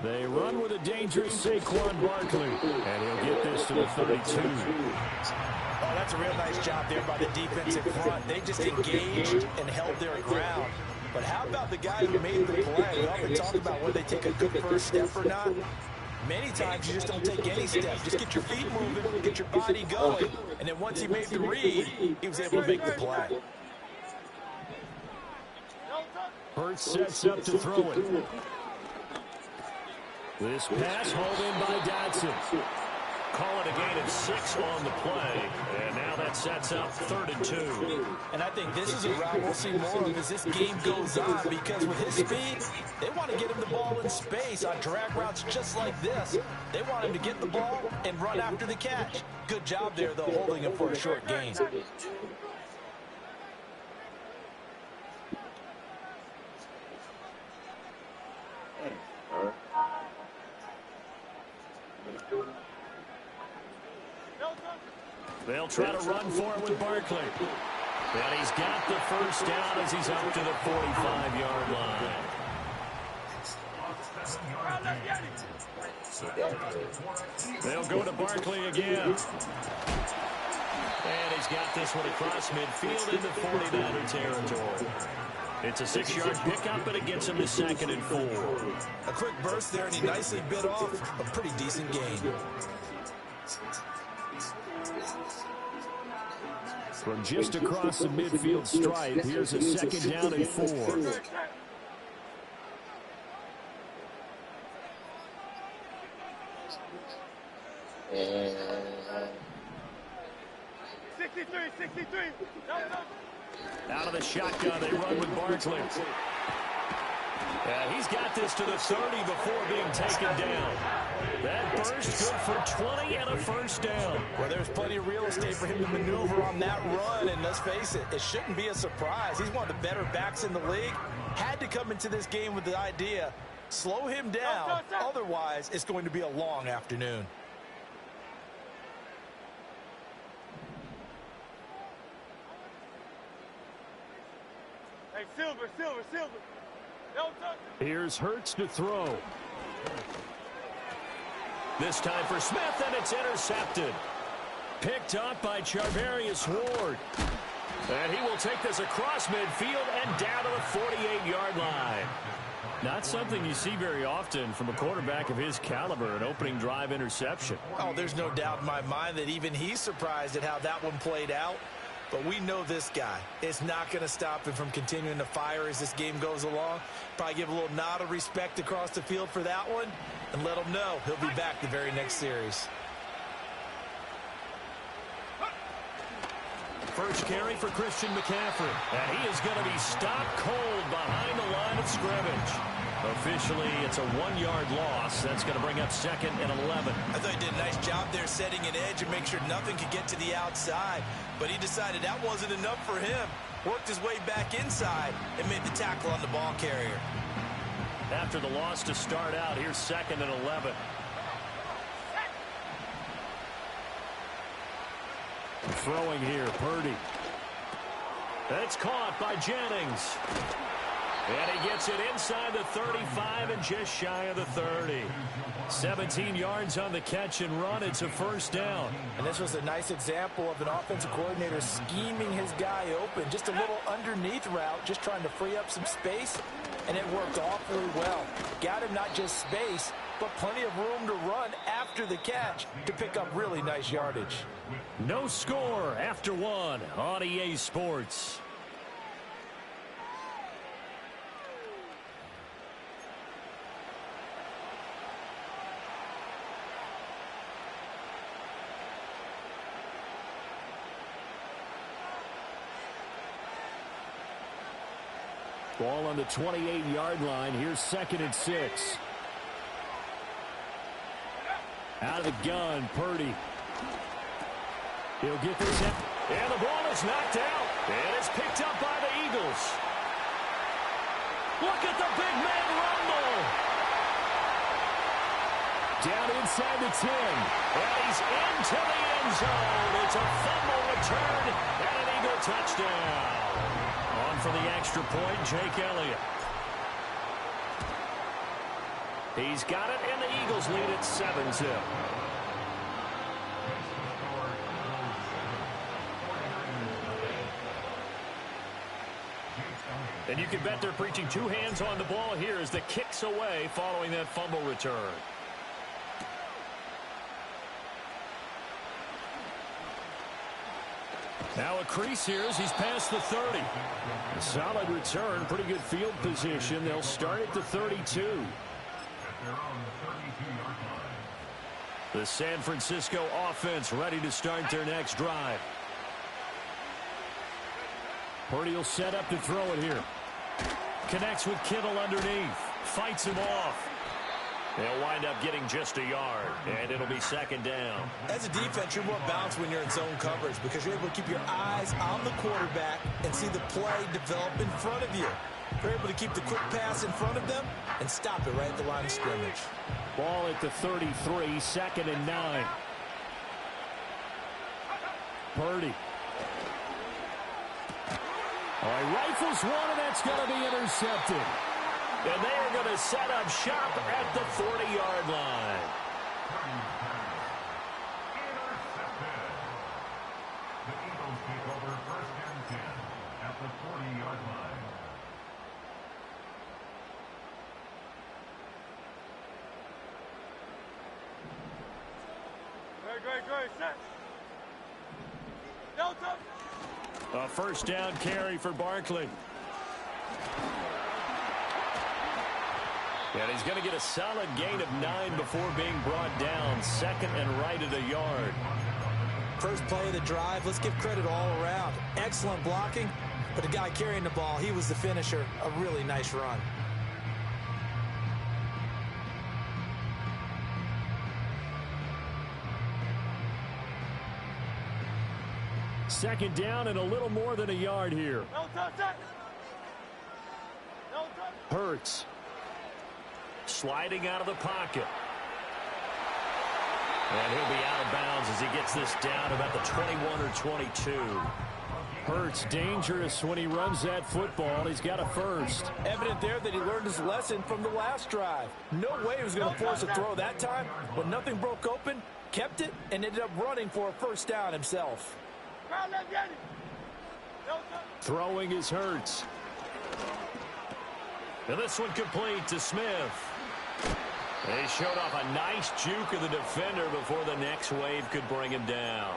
They run with a dangerous Saquon Barkley, and he'll get this to the 32. Oh, that's a real nice job there by the defensive front. They just engaged and held their ground. But how about the guy who made the play? We often talk about whether they take a good first step or not. Many times you just don't take any step. Just get your feet moving, get your body going, and then once he made the read, he was able to make the play. Hurts sets up to throw it. This pass hauled in by Dotson. Call it a gain of 6 on the play, and now that sets up 3rd and 2. And I think this is a route we'll see more of as this game goes on, because with his speed, they want to get him the ball in space on drag routes just like this. They want him to get the ball and run after the catch. Good job there, though, holding him for a short gain. They'll try to run for it with Barkley. And he's got the first down as he's up to the 45-yard line. They'll go to Barkley again. And he's got this one across midfield into 49er territory. It's a 6-yard pickup, but it gets him to 2nd and 4. A quick burst there, and he nicely bit off a pretty decent gain. From just across the midfield stripe, here's a 2nd down and 4. 63. Out of the shotgun, they run with Barkley. He's got this to the 30 before being taken down. That burst good for 20 and a first down. Well, there's plenty of real estate for him to maneuver on that run, and let's face it, it shouldn't be a surprise. He's one of the better backs in the league. Had to come into this game with the idea, slow him down, otherwise it's going to be a long afternoon. Hey, Silver. Here's Hurts to throw. This time for Smith, and it's intercepted. Picked up by Charvarius Ward. And he will take this across midfield and down to the 48-yard line. Not something you see very often from a quarterback of his caliber, an opening drive interception. Oh, there's no doubt in my mind that even he's surprised at how that one played out. But we know this guy is not going to stop him from continuing to fire as this game goes along. Probably give a little nod of respect across the field for that one and let him know he'll be back the very next series. First carry for Christian McCaffrey. And he is going to be stopped cold behind the line of scrimmage. Officially, it's a 1-yard loss. That's going to bring up 2nd and 11. I thought he did a nice job there setting an edge and make sure nothing could get to the outside. But he decided that wasn't enough for him. Worked his way back inside and made the tackle on the ball carrier. After the loss to start out, here's 2nd and 11. Throwing here, Purdy. That's caught by Jennings. And he gets it inside the 35 and just shy of the 30. 17 yards on the catch and run. It's a first down. And this was a nice example of an offensive coordinator scheming his guy open. Just a little underneath route, just trying to free up some space. And it worked awfully well. Got him not just space, but plenty of room to run after the catch to pick up really nice yardage. No score after 1 on EA Sports. Ball on the 28-yard line. Here's 2nd and 6. Out of the gun, Purdy. He'll get this in. And the ball is knocked out. And it's picked up by the Eagles. Look at the big man rumble. Down inside the 10. And he's into the end zone. It's a fumble return and an Eagle touchdown. On for the extra point, Jake Elliott. He's got it, and the Eagles lead at 7-2. And you can bet they're preaching two hands on the ball here as the kick's away following that fumble return. Now a crease here as he's past the 30. A solid return, pretty good field position. They'll start at the 32. The San Francisco offense ready to start their next drive. Purdy will set up to throw it here. Connects with Kittle underneath. Fights him off. They'll wind up getting just a yard, and it'll be second down. As a defense, you're more balanced when you're in zone coverage because you're able to keep your eyes on the quarterback and see the play develop in front of you. You're able to keep the quick pass in front of them and stop it right at the line of scrimmage. Ball at the 33, second and 9. Purdy. All right, rifles one, and that's going to be intercepted. And they are going to set up shop at the 40-yard line. The Eagles take over first and 10 at the 40-yard line. Great, set. Delta. A first down carry for Barkley. And he's going to get a solid gain of 9 before being brought down. Second and right at a yard. First play of the drive, let's give credit all around. Excellent blocking, but the guy carrying the ball, he was the finisher. A really nice run. Second down and a little more than a yard here. Hurts. Sliding out of the pocket. And he'll be out of bounds as he gets this down about the 21 or 22. Hurts dangerous when he runs that football. He's got a first. Evident there that he learned his lesson from the last drive. No way he was going to force a throw that time. When nothing broke open, kept it, and ended up running for a first down himself. Throwing is Hurts. And this one complete to Smith. They showed off a nice juke of the defender before the next wave could bring him down.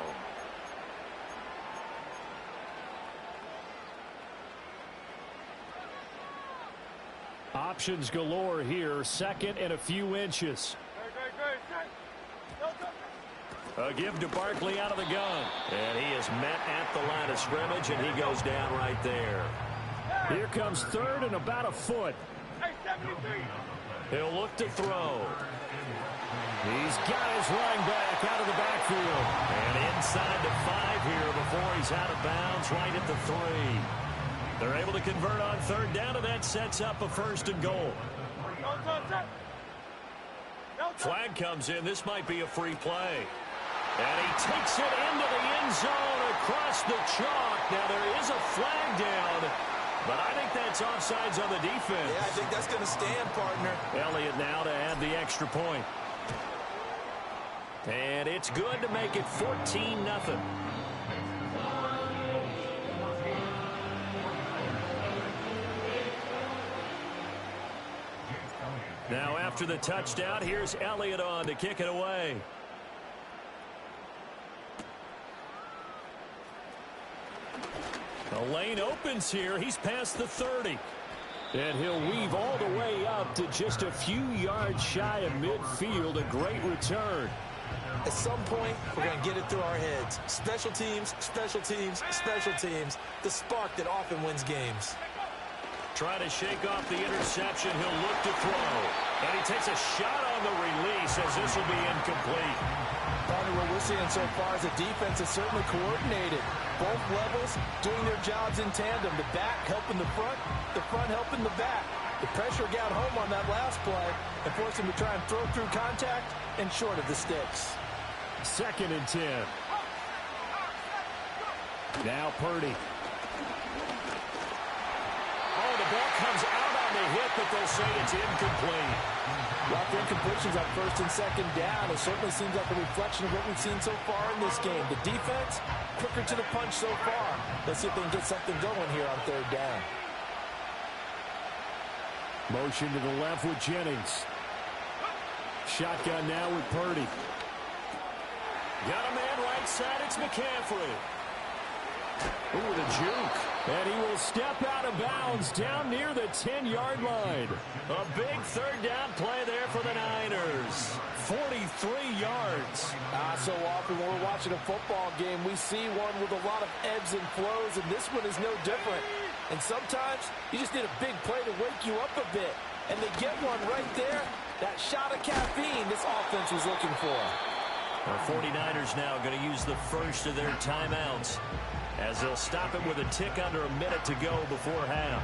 Options galore here. Second and a few inches. A give to Barkley out of the gun. And he is met at the line of scrimmage, and he goes down right there. Here comes third and about a foot. He'll look to throw. He's got his running back out of the backfield. And inside the 5 here before he's out of bounds right at the 3. They're able to convert on third down, and that sets up a first and goal. Flag comes in. This might be a free play. And he takes it into the end zone across the chalk. Now there is a flag down, but I think that's offsides on the defense. Yeah, I think that's going to stand, partner. Elliott now to add the extra point. And it's good to make it 14-0. Now after the touchdown, here's Elliott on to kick it away. The lane opens here. He's past the 30. And he'll weave all the way up to just a few yards shy of midfield. A great return. At some point, we're going to get it through our heads. Special teams, special teams, special teams. The spark that often wins games. Trying to shake off the interception. He'll look to throw. And he takes a shot on the release as this will be incomplete. Partner, what we're seeing so far is the defense is certainly coordinated. Both levels doing their jobs in tandem. The back helping the front helping the back. The pressure got home on that last play and forced him to try and throw through contact and short of the sticks. Second and 10. Now Purdy. Oh, the ball comes out on the a hit, but they'll say it's incomplete. Well, the incompletions on first and second down, it certainly seems like a reflection of what we've seen so far in this game. The defense, quicker to the punch so far. Let's see if they can get something going here on third down. Motion to the left with Jennings. Shotgun now with Purdy. Got a man right side. It's McCaffrey. Ooh, the juke. And he will step out of bounds down near the 10-yard line. A big third down play there for the Niners. 43 yards. So often when we're watching a football game, we see one with a lot of ebbs and flows, and this one is no different. And sometimes you just need a big play to wake you up a bit. And they get one right there. That shot of caffeine this offense was looking for. The 49ers now going to use the first of their timeouts as they'll stop it with a tick under a minute to go before half.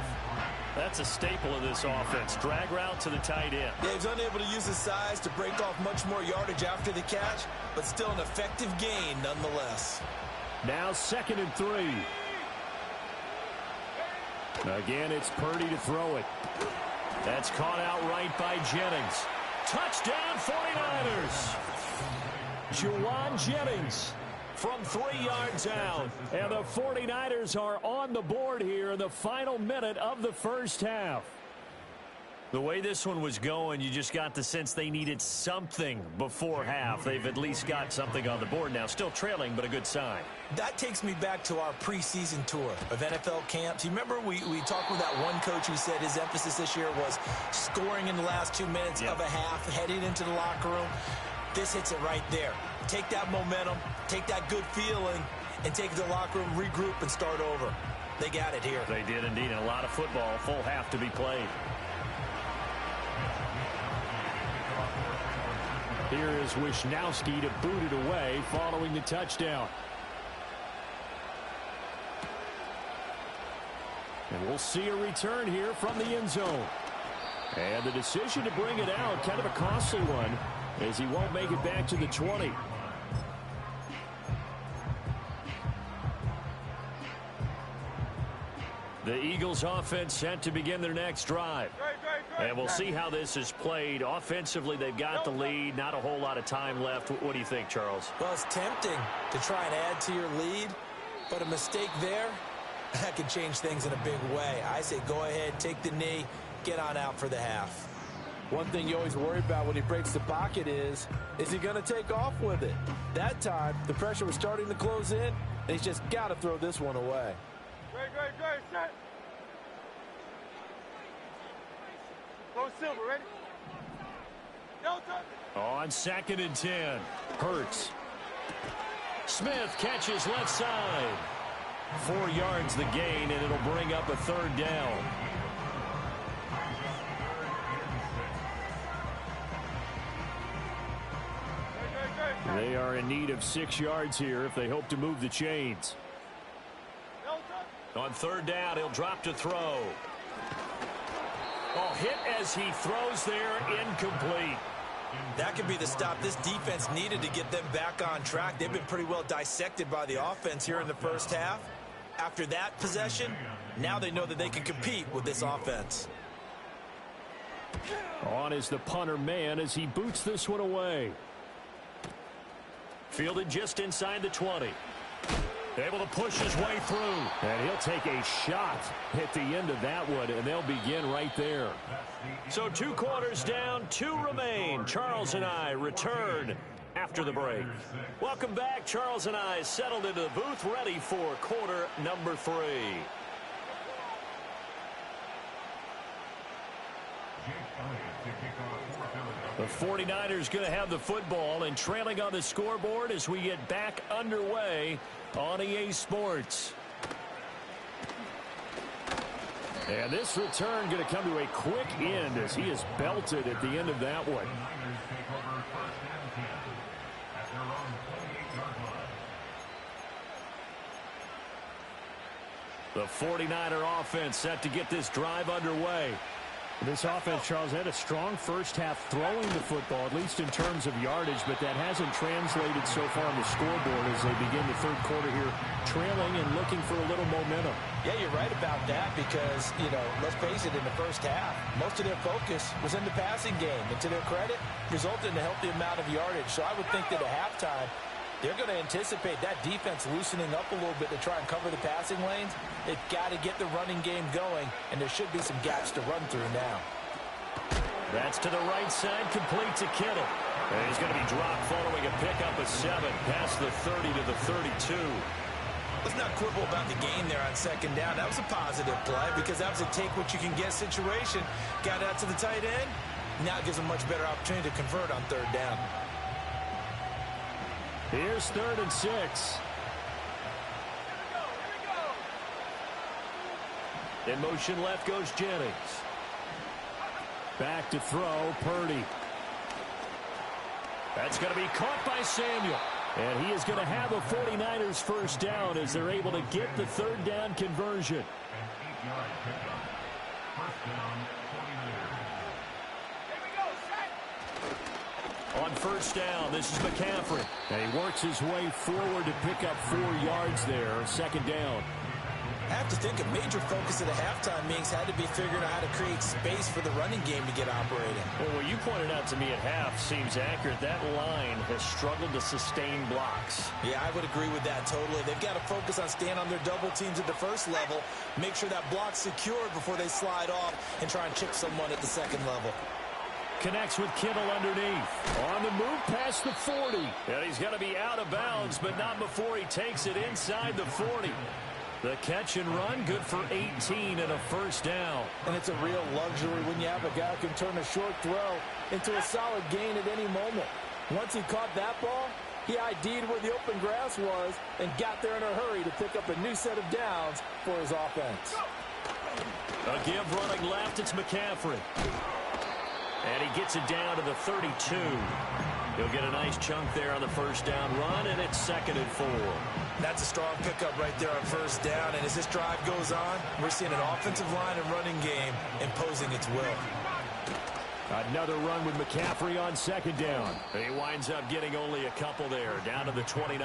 That's a staple of this offense. Drag route to the tight end. Yeah, he's unable to use his size to break off much more yardage after the catch, but still an effective gain nonetheless. Now 2nd and 3. Again, it's Purdy to throw it. That's caught outright by Jennings. Touchdown 49ers. Juwan Jennings from 3 yards out. And the 49ers are on the board here in the final minute of the first half. The way this one was going, you just got the sense they needed something before half. They've at least got something on the board now. Still trailing, but a good sign. That takes me back to our preseason tour of NFL camps. You remember we talked with that one coach who said his emphasis this year was scoring in the last 2 minutes of a half, heading into the locker room. This hits it right there. Take that momentum, take that good feeling, and take it to the locker room, regroup, and start over. They got it here. They did indeed, and a lot of football, full half to be played. Here is Wisnowski to boot it away following the touchdown. And we'll see a return here from the end zone. And the decision to bring it out, kind of a costly one, as he won't make it back to the 20. The Eagles offense set to begin their next drive. And we'll see how this is played. Offensively, they've got the lead. Not a whole lot of time left. What do you think, Charles? Well, it's tempting to try and add to your lead, but a mistake there, that could change things in a big way. I say go ahead, take the knee, get on out for the half. One thing you always worry about when he breaks the pocket is he going to take off with it? That time, the pressure was starting to close in, and he's just got to throw this one away. Great, set. Go Silver, ready? On 2nd and 10, Hurts. Smith catches left side. 4 yards the gain, and it'll bring up a third down. They are in need of 6 yards here if they hope to move the chains. On third down, he'll drop to throw. Oh, hit as he throws there, incomplete. That could be the stop this defense needed to get them back on track. They've been pretty well dissected by the offense here in the first half. After that possession, now they know that they can compete with this offense. On is the punter man as he boots this one away. Fielded just inside the 20. Able to push his way through. And he'll take a shot at the end of that one, and they'll begin right there. So 2 quarters down, 2 remain. Charles and I return after the break. Welcome back. Charles and I settled into the booth, ready for quarter number 3. The 49ers going to have the football and trailing on the scoreboard as we get back underway on EA Sports. And this return going to come to a quick end as he is belted at the end of that one. The 49er offense set to get this drive underway. This offense, Charles, had a strong first half throwing the football, at least in terms of yardage, but that hasn't translated so far on the scoreboard as they begin the third quarter here, trailing and looking for a little momentum. Yeah, you're right about that because, let's face it, in the first half, most of their focus was in the passing game. And to their credit, resulted in a healthy amount of yardage. So I would think that at halftime, they're going to anticipate that defense loosening up a little bit to try and cover the passing lanes. They've got to get the running game going, and there should be some gaps to run through now. That's to the right side, complete to Kittle. And he's going to be dropped following a pickup of 7, past the 30 to the 32. Let's not quibble about the gain there on second down. That was a positive play because that was a take-what-you-can-get situation. Got out to the tight end. Now it gives them a much better opportunity to convert on third down. Here's 3rd and 6. In motion left goes Jennings. Back to throw, Purdy. That's going to be caught by Samuel. And he is going to have a 49ers first down as they're able to get the third down conversion. On first down, this is McCaffrey. And he works his way forward to pick up 4 yards there, second down. I have to think a major focus of the halftime meetings had to be figuring out how to create space for the running game to get operating. Well, what you pointed out to me at half seems accurate. That line has struggled to sustain blocks. Yeah, I would agree with that totally. They've got to focus on staying on their double teams at the first level, make sure that block's secured before they slide off and try and chip someone at the second level. Connects with Kittle underneath. On the move past the 40. And he's going to be out of bounds, but not before he takes it inside the 40. The catch and run, good for 18 and a first down. And it's a real luxury when you have a guy who can turn a short throw into a solid gain at any moment. Once he caught that ball, he ID'd where the open grass was and got there in a hurry to pick up a new set of downs for his offense. A give running left, it's McCaffrey. And he gets it down to the 32. He'll get a nice chunk there on the first down run, and it's 2nd and 4. That's a strong pickup right there on first down. And as this drive goes on, we're seeing an offensive line and running game imposing its will. Another run with McCaffrey on second down. He winds up getting only a couple there, down to the 29.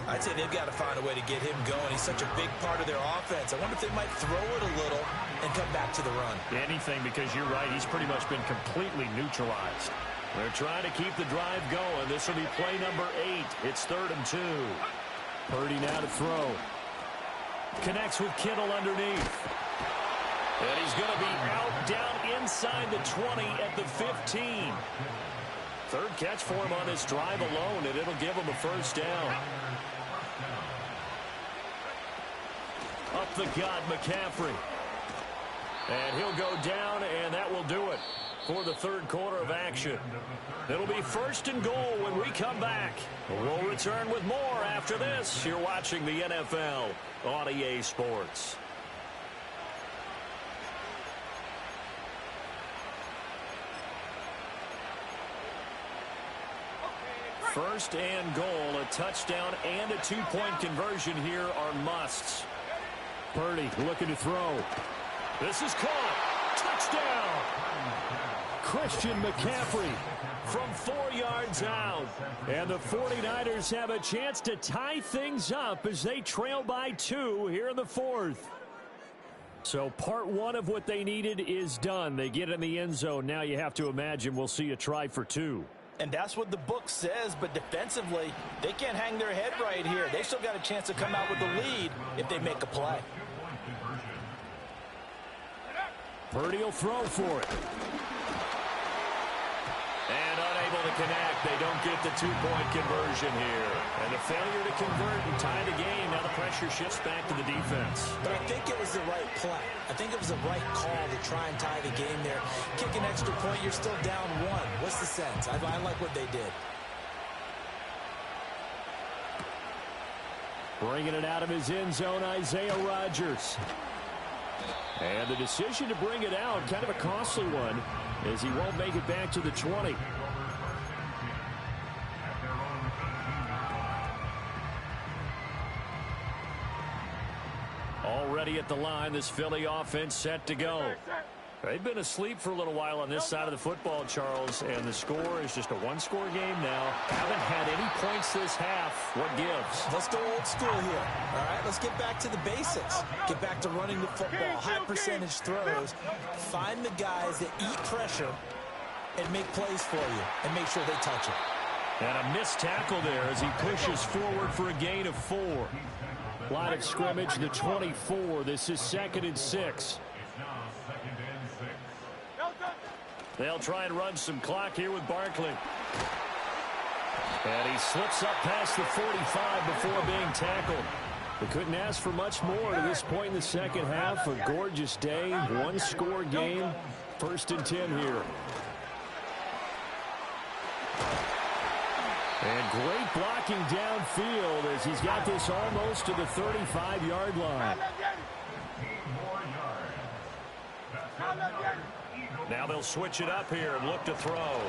I'd say they've got to find a way to get him going. He's such a big part of their offense. I wonder if they might throw it a little and come back to the run. Anything, because you're right, he's pretty much been completely neutralized. They're trying to keep the drive going. This will be play number 8. It's 3rd and 2. Purdy now to throw. Connects with Kittle underneath. And he's going to be out down inside the 20 at the 15. Third catch for him on this drive alone, and it'll give him a first down. Up the gut, McCaffrey. And he'll go down, and that will do it for the third quarter of action. It'll be 1st and goal when we come back. We'll return with more after this. You're watching the NFL on EA Sports. First and goal, a touchdown and a 2-point conversion here are musts. Purdy looking to throw. This is caught. Touchdown. Christian McCaffrey from 4 yards out. And the 49ers have a chance to tie things up as they trail by 2 here in the 4th. So part 1 of what they needed is done. They get in the end zone. Now you have to imagine we'll see a try for 2. And that's what the book says, but defensively, they can't hang their head right here. They still got a chance to come out with the lead if they make a play. Purdy will throw for it. And unable to connect. They don't get the 2-point conversion here. And a failure to convert and tie the game. Now the pressure shifts back to the defense. But I think it was the right play. I think it was the right call to try and tie the game there. Kick an extra point, you're still down 1. What's the sense? I like what they did. Bringing it out of his end zone, Isaiah Rodgers. And the decision to bring it out, kind of a costly one, as he won't make it back to the 20. Already at the line, this Philly offense set to go. They've been asleep for a little while on this side of the football, Charles, and the score is just a one-score game now. Haven't had any points this half. What gives? Let's go old school here. All right, let's get back to the basics. Get back to running the football, high percentage throws. Find the guys that eat pressure and make plays for you and make sure they touch it. And a missed tackle there as he pushes forward for a gain of 4. Line of scrimmage, the 24. This is 2nd and 6. They'll try and run some clock here with Barkley. And he slips up past the 45 before being tackled. They couldn't ask for much more to this point in the second half. A gorgeous day, one-score game. 1st and 10 here. And great blocking downfield as he's got this almost to the 35-yard line. Now they'll switch it up here and look to throw.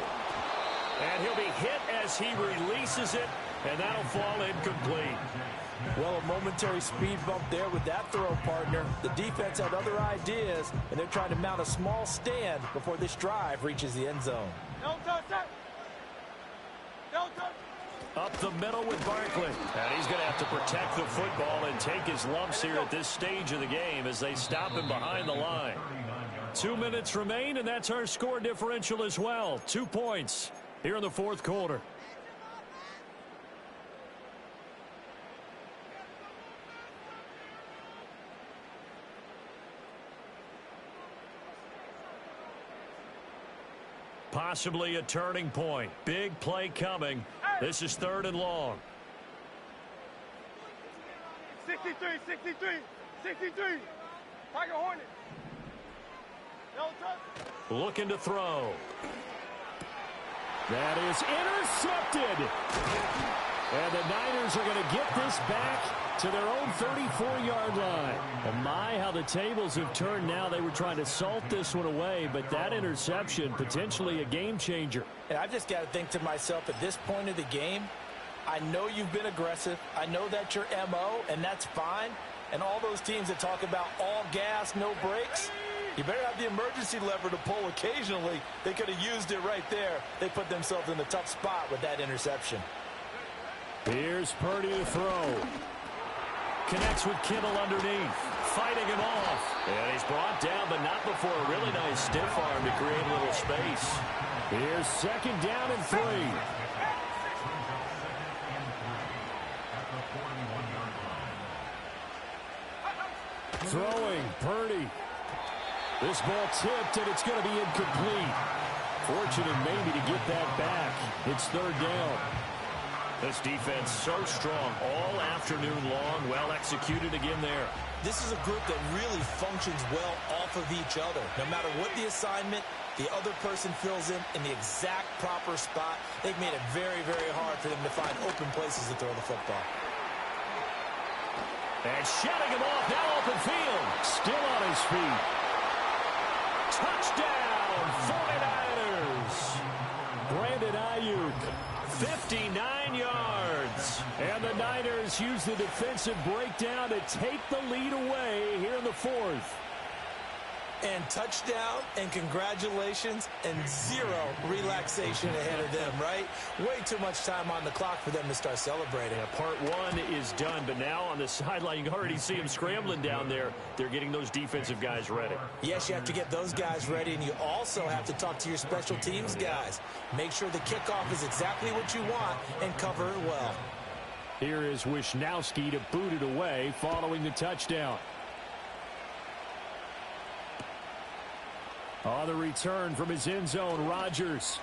And he'll be hit as he releases it, and that'll fall incomplete. Well, a momentary speed bump there with that throw, partner. The defense had other ideas, and they're trying to mount a small stand before this drive reaches the end zone. Don't touch that. Don't touch. Up the middle with Barkley. And he's going to have to protect the football and take his lumps here at this stage of the game as they stop him behind the line. 2 minutes remain, and that's our score differential as well. 2 points here in the 4th quarter. Possibly a turning point. Big play coming. This is 3rd and long. 63, 63, 63. Tiger Hornet. Don't touch. Looking to throw. That is intercepted. And the Niners are going to get this back to their own 34-yard line. And my, how the tables have turned now. They were trying to salt this one away, but that interception, potentially a game changer. And I've just got to think to myself, at this point of the game, I know you've been aggressive. I know that's your MO, and that's fine. And all those teams that talk about all gas, no brakes, you better have the emergency lever to pull occasionally. They could have used it right there. They put themselves in a tough spot with that interception. Here's Purdy to throw. Connects with Kittle underneath. Fighting him off. And he's brought down, but not before a really nice stiff arm to create a little space. Here's 2nd down and 3. Throwing, Purdy. This ball tipped, and it's going to be incomplete. Fortunate maybe to get that back. It's 3rd down. This defense so strong all afternoon long. Well executed again there. This is a group that really functions well off of each other. No matter what the assignment, the other person fills in the exact proper spot. They've made it very, very hard for them to find open places to throw the football. And shutting him off, now open field. Still on his feet. Touchdown, 49ers. Brandon Ayuk, 59 yards. And the Niners use the defensive breakdown to take the lead away here in the 4th. And touchdown, and congratulations, and 0 relaxation ahead of them, right? Way too much time on the clock for them to start celebrating. Part 1 is done, but now on the sideline, you can already see them scrambling down there. They're getting those defensive guys ready. Yes, you have to get those guys ready, and you also have to talk to your special teams guys. Make sure the kickoff is exactly what you want and cover it well. Here is Wisnowski to boot it away following the touchdown. On the return from his end zone, Rodgers.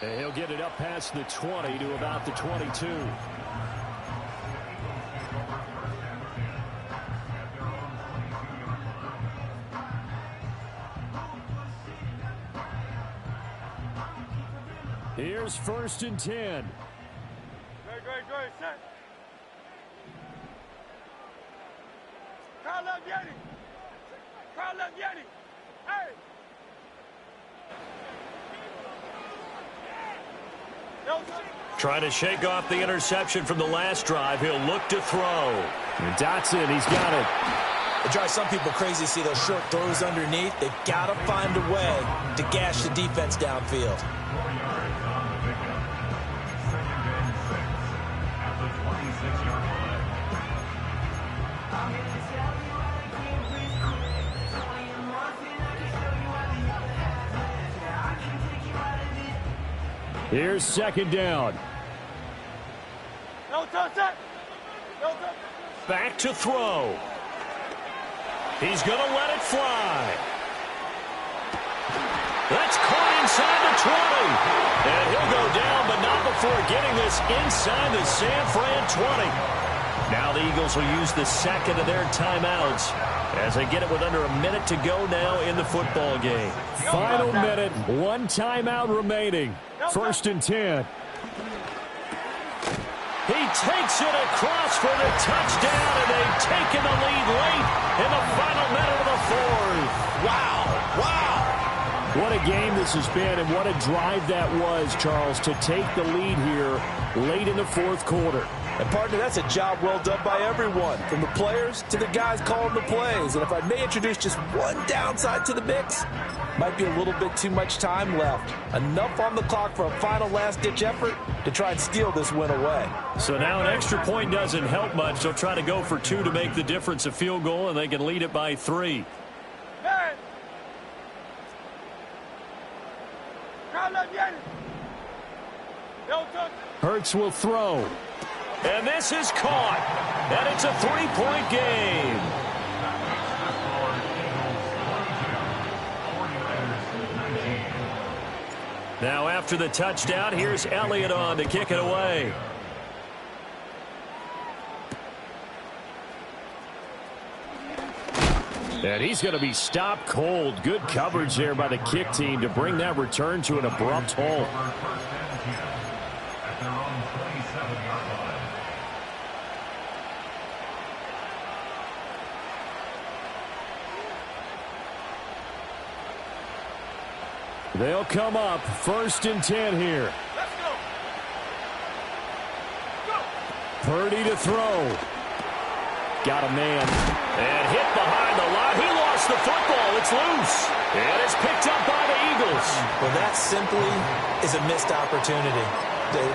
And he'll get it up past the 20 to about the 22. Here's 1st and 10. Great, set. Carl left Yeti. Carl left Yeti. Hey. Trying to shake off the interception from the last drive. He'll look to throw. And Dotson, he's got it. It drives some people crazy to see those short throws underneath. They've got to find a way to gash the defense downfield. 4 yards on the pickup. 2nd and 6 at the 26-yard line. Here's 2nd down. No touch it. No touch. Back to throw. He's going to let it fly. That's caught inside the 20. And he'll go down, but not before getting this inside the San Fran 20. Now the Eagles will use the second of their timeouts as they get it with under a minute to go now in the football game. Final minute, 1 timeout remaining. 1st and 10. He takes it across for the touchdown, and they've taken the lead late in the final minute of the 4th. Wow, wow. What a game this has been, and what a drive that was, Charles, to take the lead here late in the 4th quarter. And, partner, that's a job well done by everyone, from the players to the guys calling the plays. And if I may introduce just one downside to the mix, might be a little bit too much time left. Enough on the clock for a final last-ditch effort to try and steal this win away. So now an extra point doesn't help much. They'll try to go for 2 to make the difference a field goal, and they can lead it by 3. Man. No touch. Hurts will throw. And this is caught. And it's a 3-point game. Now after the touchdown, here's Elliott on to kick it away. And he's going to be stopped cold. Good coverage there by the kick team to bring that return to an abrupt halt. At their own 27-yard line. They'll come up 1st and 10 here. Let's go. Go. Purdy to throw. Got a man. And hit behind the line. He lost the football. It's loose. And it's picked up by the Eagles. Well, that simply is a missed opportunity.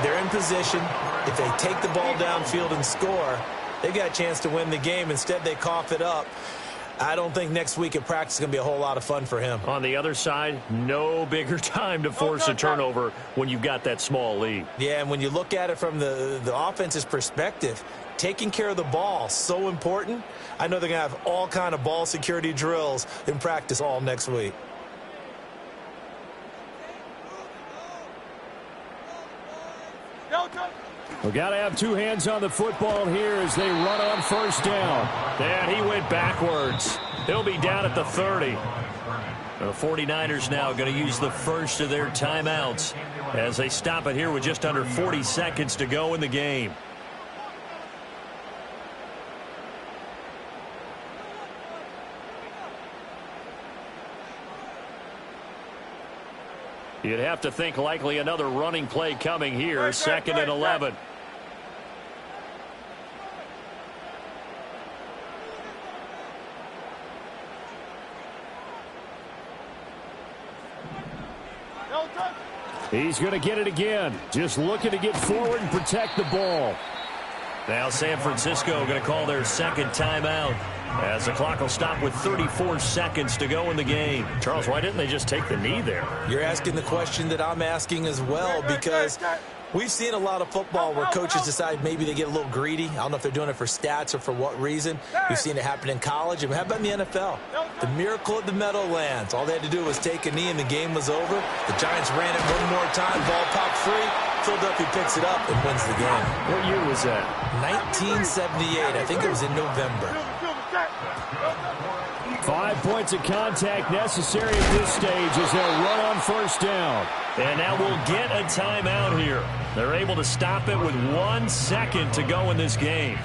They're in position. If they take the ball downfield and score, they've got a chance to win the game. Instead, they cough it up. I don't think next week at practice is going to be a whole lot of fun for him. On the other side, no bigger time to force a turnover when you've got that small lead. Yeah, and when you look at it from the offense's perspective, taking care of the ball, so important. I know they're going to have all kind of ball security drills in practice all next week. No touch. We got to have 2 hands on the football here as they run on 1st down. And he went backwards. He'll be down at the 30. The 49ers now going to use the first of their timeouts as they stop it here with just under 40 seconds to go in the game. You'd have to think likely another running play coming here. 2nd and 11. No touch. He's going to get it again. Just looking to get forward and protect the ball. Now San Francisco going to call their 2nd timeout as the clock will stop with 34 seconds to go in the game. Charles, why didn't they just take the knee there? You're asking the question that I'm asking as well, because we've seen a lot of football where coaches decide maybe they get a little greedy. I don't know if they're doing it for stats or for what reason. We've seen it happen in college. And how about in the NFL? The miracle of the Meadowlands. All they had to do was take a knee and the game was over. The Giants ran it one more time. Ball popped free. Philadelphia picks it up and wins the game. What year was that? 1978. I think it was in November. 5 points of contact necessary at this stage as they'll run on 1st down. And now we'll get a timeout here. They're able to stop it with 1 second to go in this game.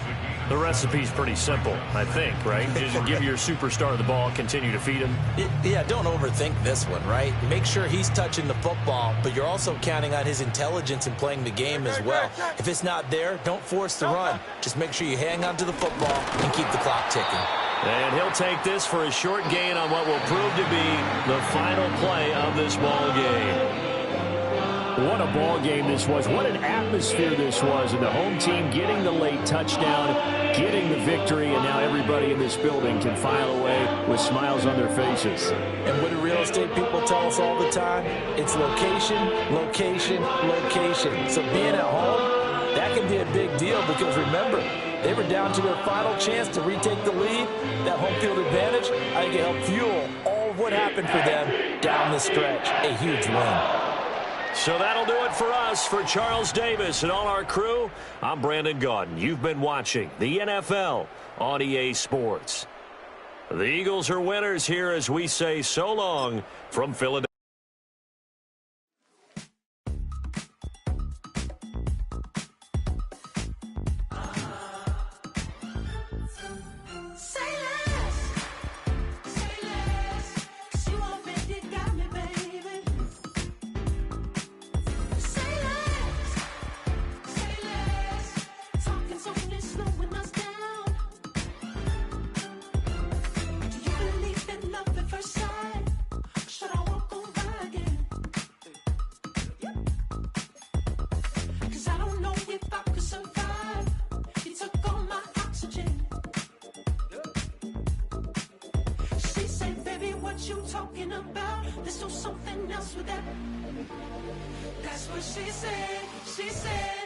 The recipe's pretty simple, I think, right? Just give your superstar the ball, continue to feed him. Yeah, don't overthink this one, right? Make sure he's touching the football, but you're also counting on his intelligence in playing the game as well. If it's not there, don't force the run. Just make sure you hang on to the football and keep the clock ticking. And he'll take this for a short gain on what will prove to be the final play of this ball game. What a ball game this was. What an atmosphere this was. And the home team getting the late touchdown, getting the victory, and now everybody in this building can file away with smiles on their faces. And what do real estate people tell us all the time? It's location, location, location. So being at home, that can be a big deal because remember, they were down to their final chance to retake the lead. That home field advantage, I think it helped fuel all of what happened for them down the stretch. A huge win. So that'll do it for us. For Charles Davis and all our crew, I'm Brandon Gaudin. You've been watching the NFL on EA Sports. The Eagles are winners here as we say so long from Philadelphia. You talking about? Let's do something else with that. That's what she said. She said.